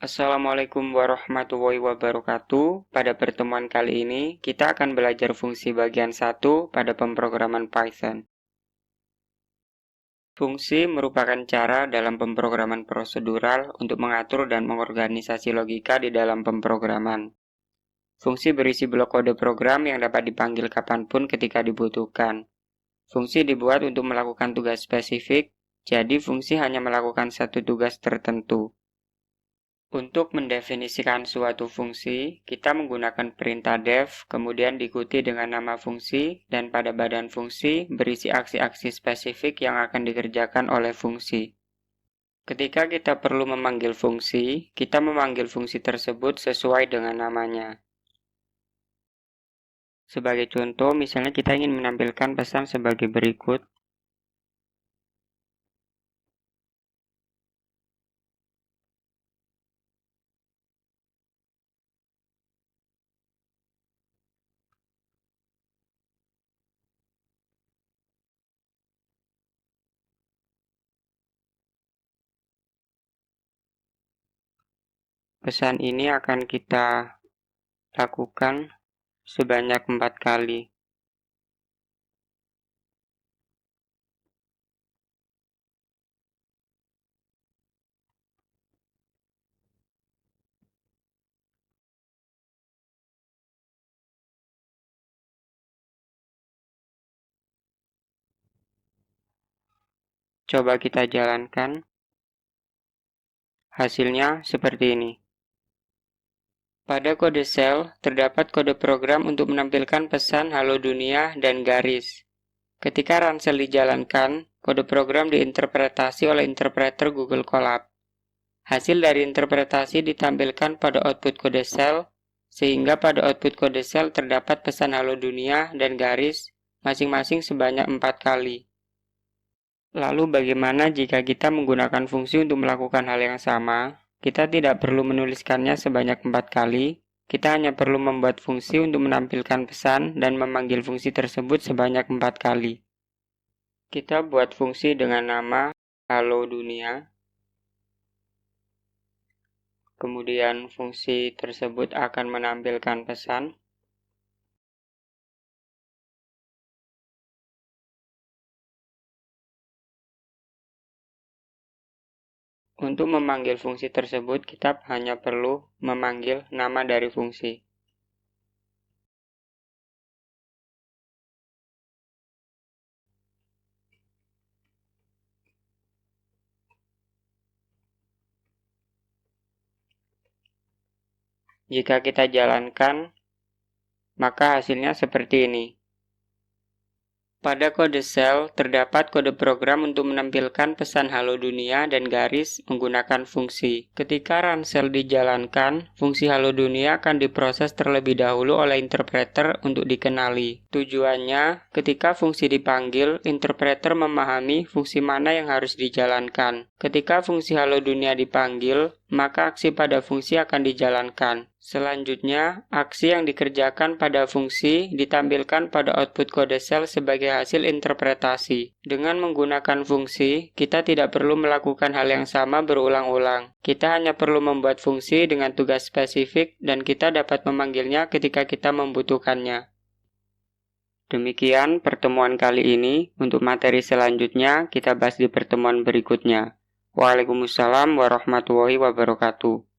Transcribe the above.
Assalamualaikum warahmatullahi wabarakatuh. Pada pertemuan kali ini, kita akan belajar fungsi bagian 1 pada pemrograman Python. Fungsi merupakan cara dalam pemrograman prosedural untuk mengatur dan mengorganisasi logika di dalam pemrograman. Fungsi berisi blok kode program yang dapat dipanggil kapanpun ketika dibutuhkan. Fungsi dibuat untuk melakukan tugas spesifik, jadi fungsi hanya melakukan satu tugas tertentu. Untuk mendefinisikan suatu fungsi, kita menggunakan perintah def, kemudian diikuti dengan nama fungsi, dan pada badan fungsi berisi aksi-aksi spesifik yang akan dikerjakan oleh fungsi. Ketika kita perlu memanggil fungsi, kita memanggil fungsi tersebut sesuai dengan namanya. Sebagai contoh, misalnya kita ingin menampilkan pesan sebagai berikut. Pesan ini akan kita lakukan sebanyak 4 kali. Coba kita jalankan. Hasilnya seperti ini. Pada kode shell, terdapat kode program untuk menampilkan pesan halo dunia dan garis. Ketika run shell dijalankan, kode program diinterpretasi oleh interpreter Google Colab. Hasil dari interpretasi ditampilkan pada output kode shell, sehingga pada output kode shell terdapat pesan halo dunia dan garis, masing-masing sebanyak 4 kali. Lalu bagaimana jika kita menggunakan fungsi untuk melakukan hal yang sama? Kita tidak perlu menuliskannya sebanyak 4 kali, kita hanya perlu membuat fungsi untuk menampilkan pesan dan memanggil fungsi tersebut sebanyak 4 kali. Kita buat fungsi dengan nama halo dunia. Kemudian fungsi tersebut akan menampilkan pesan. Untuk memanggil fungsi tersebut, kita hanya perlu memanggil nama dari fungsi. Jika kita jalankan, maka hasilnya seperti ini. Pada kode shell, terdapat kode program untuk menampilkan pesan halo dunia dan garis menggunakan fungsi. Ketika run shell dijalankan, fungsi halo dunia akan diproses terlebih dahulu oleh interpreter untuk dikenali. Tujuannya, ketika fungsi dipanggil, interpreter memahami fungsi mana yang harus dijalankan. Ketika fungsi halo dunia dipanggil, maka aksi pada fungsi akan dijalankan. Selanjutnya, aksi yang dikerjakan pada fungsi ditampilkan pada output kode shell sebagai hasil interpretasi. Dengan menggunakan fungsi, kita tidak perlu melakukan hal yang sama berulang-ulang. Kita hanya perlu membuat fungsi dengan tugas spesifik dan kita dapat memanggilnya ketika kita membutuhkannya. Demikian pertemuan kali ini. Untuk materi selanjutnya, kita bahas di pertemuan berikutnya. Waalaikumsalam warahmatullahi wabarakatuh.